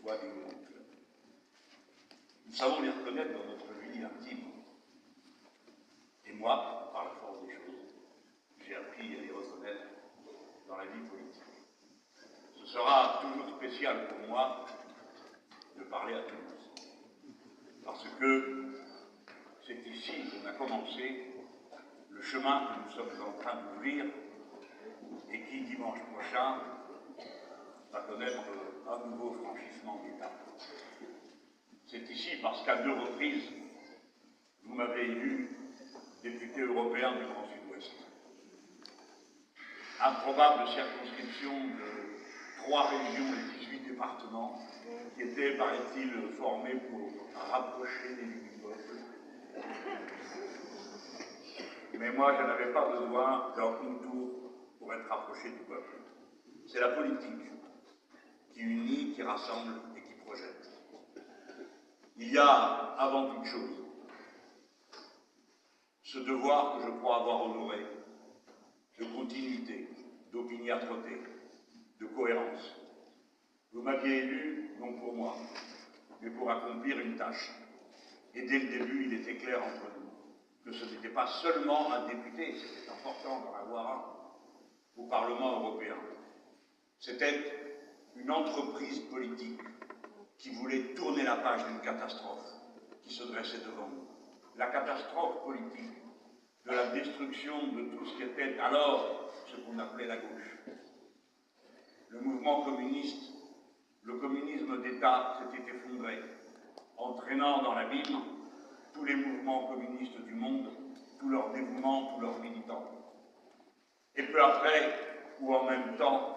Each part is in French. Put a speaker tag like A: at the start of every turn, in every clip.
A: soit des grands clubs. Nous savons les reconnaître dans notre vie intime. Et moi, par la force des choses, j'ai appris à les reconnaître dans la vie politique. Ce sera toujours spécial pour moi de parler à Toulouse. Parce que c'est ici qu'on a commencé le chemin que nous sommes en train d'ouvrir et qui, dimanche prochain, va connaître un nouveau franchissement d'étape. C'est ici parce qu'à 2 reprises, vous m'avez élu député européen du Grand Sud-Ouest. Improbable circonscription de 3 régions et 18 départements qui étaient, paraît-il, formés pour rapprocher les villes du peuple. Mais moi, je n'avais pas besoin d'un contour pour être rapproché du peuple. C'est la politique qui unit, qui rassemble et qui projette. Il y a, avant toute chose, ce devoir que je crois avoir honoré, de continuité, d'opiniâtreté, de cohérence. Vous m'aviez élu, non pour moi, mais pour accomplir une tâche. Et dès le début, il était clair entre nous que ce n'était pas seulement un député, c'était important d'en avoir un, au Parlement européen. C'était une entreprise politique qui voulait tourner la page d'une catastrophe qui se dressait devant nous. La catastrophe politique de la destruction de tout ce qui était alors ce qu'on appelait la gauche. Le mouvement communiste, le communisme d'État s'était effondré, entraînant dans l'abîme tous les mouvements communistes du monde, tout leur dévouement, tous leurs militants. Et peu après, ou en même temps,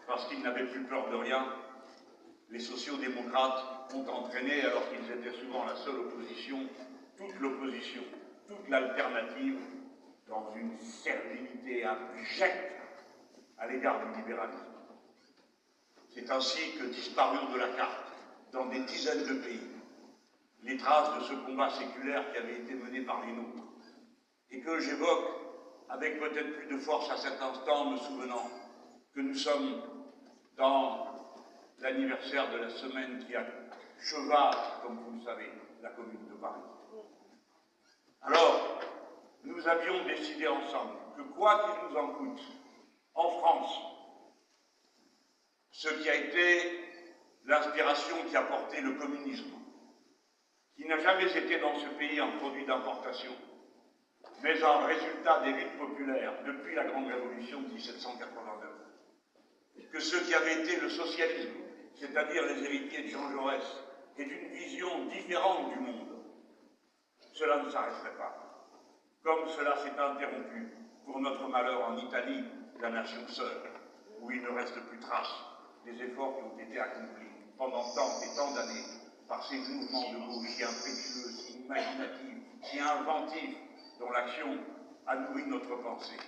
A: parce qu'ils n'avaient plus peur de rien, les sociaux-démocrates ont entraîné, alors qu'ils étaient souvent la seule opposition, toute l'opposition, toute l'alternative, dans une servilité abjecte à l'égard du libéralisme. C'est ainsi que disparurent de la carte, dans des dizaines de pays, les traces de ce combat séculaire qui avait été mené par les nôtres, et que j'évoque avec peut-être plus de force à cet instant, en me souvenant que nous sommes dans l'anniversaire de la semaine qui acheva, comme vous le savez, la Commune de Paris. Alors, nous avions décidé ensemble que quoi qu'il nous en coûte, en France, ce qui a été l'inspiration qui a porté le communisme, qui n'a jamais été dans ce pays un produit d'importation, mais un résultat des luttes populaires depuis la Grande Révolution de 1789, que ce qui avait été le socialisme, c'est-à-dire les héritiers de Jean Jaurès, et d'une vision différente du monde, cela ne s'arrêterait pas. Comme cela s'est interrompu, pour notre malheur en Italie, la nation sœur, où il ne reste plus trace des efforts qui ont été accomplis pendant tant et tant d'années par ces mouvements de gauche si impétueux, si imaginatifs, si inventifs, dont l'action a nourri notre pensée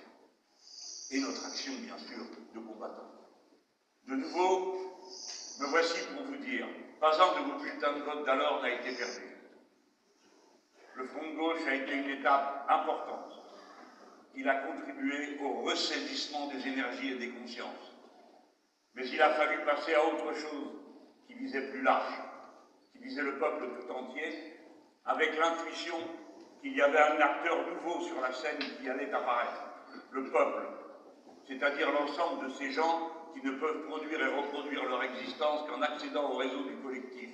A: et notre action, bien sûr, de combattants. De nouveau, me voici pour vous dire, pas un de vos bulletins de vote d'alors n'a été perdu. Le Front de gauche a été une étape importante. Il a contribué au ressaisissement des énergies et des consciences. Mais il a fallu passer à autre chose, qui visait plus large, qui visait le peuple tout entier, avec l'intuition qu'il y avait un acteur nouveau sur la scène qui allait apparaître, le peuple, c'est-à-dire l'ensemble de ces gens qui ne peuvent produire et reproduire leur existence qu'en accédant au réseau du collectif,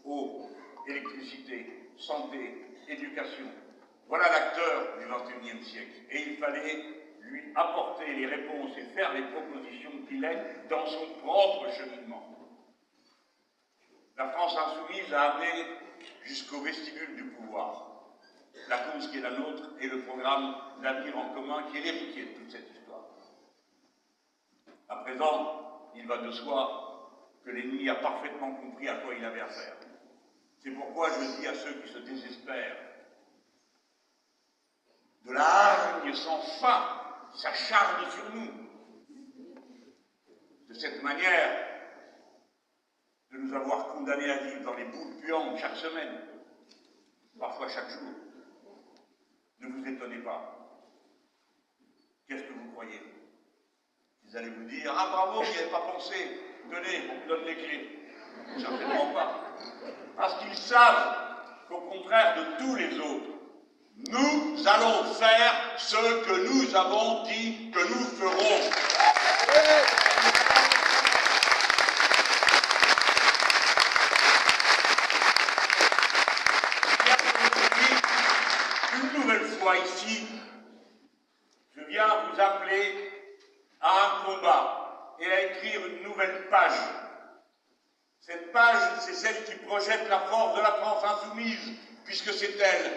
A: eau, électricité, santé, éducation. Voilà l'acteur du XXIe siècle. Et il fallait lui apporter les réponses et faire les propositions qu'il est dans son propre cheminement. La France insoumise a amené jusqu'au vestibule du pouvoir la cause qui est la nôtre et le programme L'avenir en commun qui est l'héritier de toute cette histoire. À présent, il va de soi que l'ennemi a parfaitement compris à quoi il avait affaire. C'est pourquoi je dis à ceux qui se désespèrent de la hargne sans fin qui s'acharne sur nous, de cette manière de nous avoir condamnés à vivre dans les boules puantes chaque semaine, parfois chaque jour. Ne vous étonnez pas. Qu'est-ce que vous croyez? Ils allaient vous dire « Ah bravo, j'y avais pas pensé, tenez, on vous donne les clés. » Certainement pas. Parce qu'ils savent qu'au contraire de tous les autres, nous allons faire ce que nous avons dit que nous ferons. Une nouvelle fois ici, je viens vous appeler à un combat et à écrire une nouvelle page. Cette page, c'est celle qui projette la force de la France insoumise, puisque c'est elle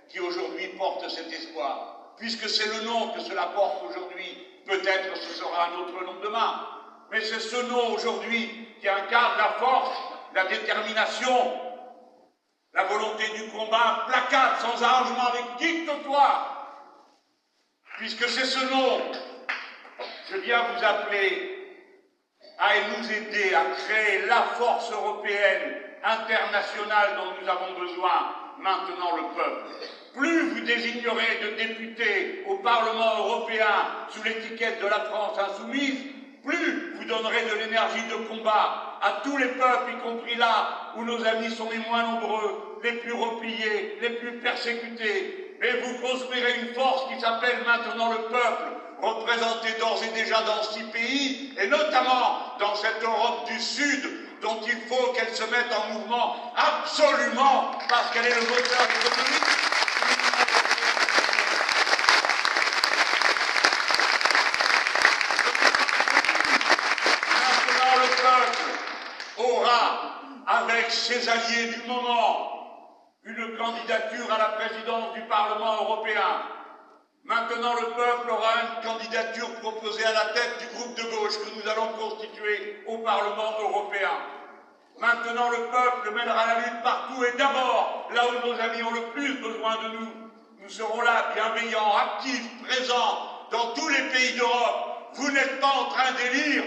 A: qui aujourd'hui porte cet espoir, puisque c'est le nom que cela porte aujourd'hui. Peut-être ce sera un autre nom demain, mais c'est ce nom aujourd'hui qui incarne la force, la détermination, la volonté du combat implacable, sans arrangement avec qui que ce soit. Puisque c'est ce nom, je viens vous appeler à nous aider à créer la force européenne, internationale dont nous avons besoin, maintenant le peuple. Plus vous désignerez de députés au Parlement européen sous l'étiquette de la France insoumise, plus vous donnerez de l'énergie de combat à tous les peuples, y compris là où nos amis sont les moins nombreux, les plus repliés, les plus persécutés. Mais vous construirez une force qui s'appelle maintenant le peuple, représenté d'ores et déjà dans 6 pays, et notamment dans cette Europe du Sud, dont il faut qu'elle se mette en mouvement absolument, parce qu'elle est le moteur économique. Maintenant, le peuple aura, avec ses alliés du moment, une candidature à la présidence du Parlement européen. Maintenant, le peuple aura une candidature proposée à la tête du groupe de gauche que nous allons constituer au Parlement européen. Maintenant, le peuple mènera la lutte partout et d'abord, là où nos amis ont le plus besoin de nous. Nous serons là, bienveillants, actifs, présents dans tous les pays d'Europe. Vous n'êtes pas en train d'élire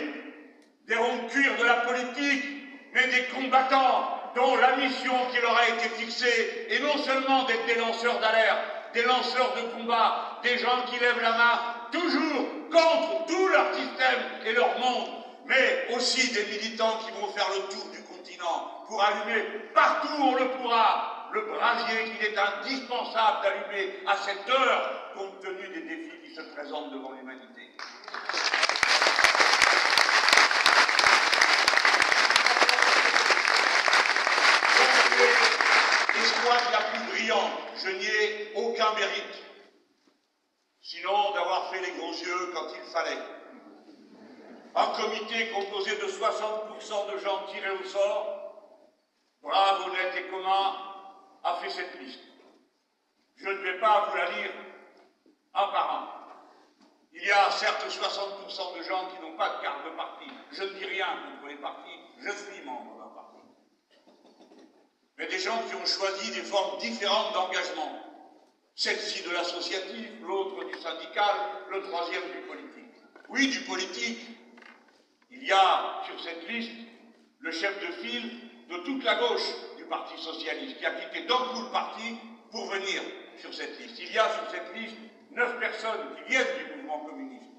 A: des ronds-cuirs de la politique, mais des combattants dont la mission qui leur a été fixée est non seulement d'être des lanceurs d'alerte, des lanceurs de combat, des gens qui lèvent la main, toujours contre tout leur système et leur monde, mais aussi des militants qui vont faire le tour du continent pour allumer partout où on le pourra le brasier qu'il est indispensable d'allumer à cette heure, compte tenu des défis qui se présentent devant l'humanité. L'espoir la plus brillante, je n'y ai aucun mérite, sinon d'avoir fait les gros yeux quand il fallait. Un comité composé de 60% de gens tirés au sort, brave, honnête et commun, a fait cette liste. Je ne vais pas vous la lire un par un. Il y a certes 60% de gens qui n'ont pas de carte de parti. Je ne dis rien contre les partis, je suis membre d'un parti. Mais des gens qui ont choisi des formes différentes d'engagement. Celle-ci de l'associatif, l'autre du syndical, le troisième du politique. Oui, du politique. Il y a sur cette liste le chef de file de toute la gauche du Parti socialiste, qui a quitté d'un coup le parti pour venir sur cette liste. Il y a sur cette liste 9 personnes qui viennent du mouvement communiste,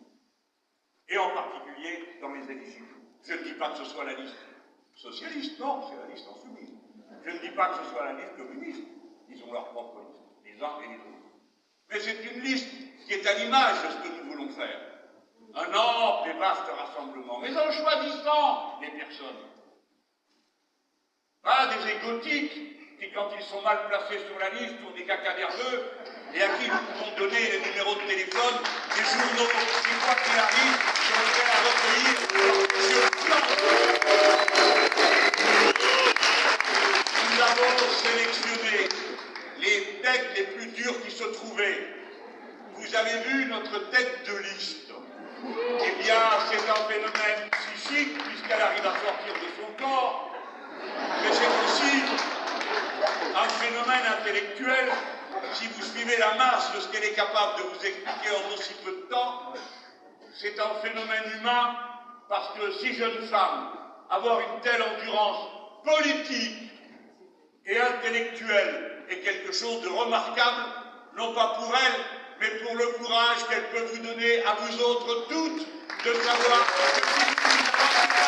A: et en particulier dans les éligibles. Je ne dis pas que ce soit la liste socialiste, non, c'est la liste insoumise. Je ne dis pas que ce soit la liste communiste, ils ont leur propre liste, les uns et les autres. Mais c'est une liste qui est à l'image de ce que nous voulons faire. Un ample et vaste rassemblement, mais en choisissant les personnes. Pas des égotiques qui, quand ils sont mal placés sur la liste, font des caca nerveux et à qui nous pouvons donner les numéros de téléphone des journaux qui, quoi qu'il arrive, sont prêts à recueillir sur le plan. Nous avons sélectionné les têtes les plus dures qui se trouvaient. Vous avez vu notre tête de liste. Eh bien, c'est un phénomène psychique, puisqu'elle arrive à sortir de son corps, mais c'est aussi un phénomène intellectuel. Si vous suivez la masse de ce qu'elle est capable de vous expliquer en aussi peu de temps, c'est un phénomène humain, parce que si jeune femme, avoir une telle endurance politique et intellectuelle est quelque chose de remarquable, non pas pour elle, mais pour le courage qu'elle peut vous donner à vous autres toutes de savoir que si vous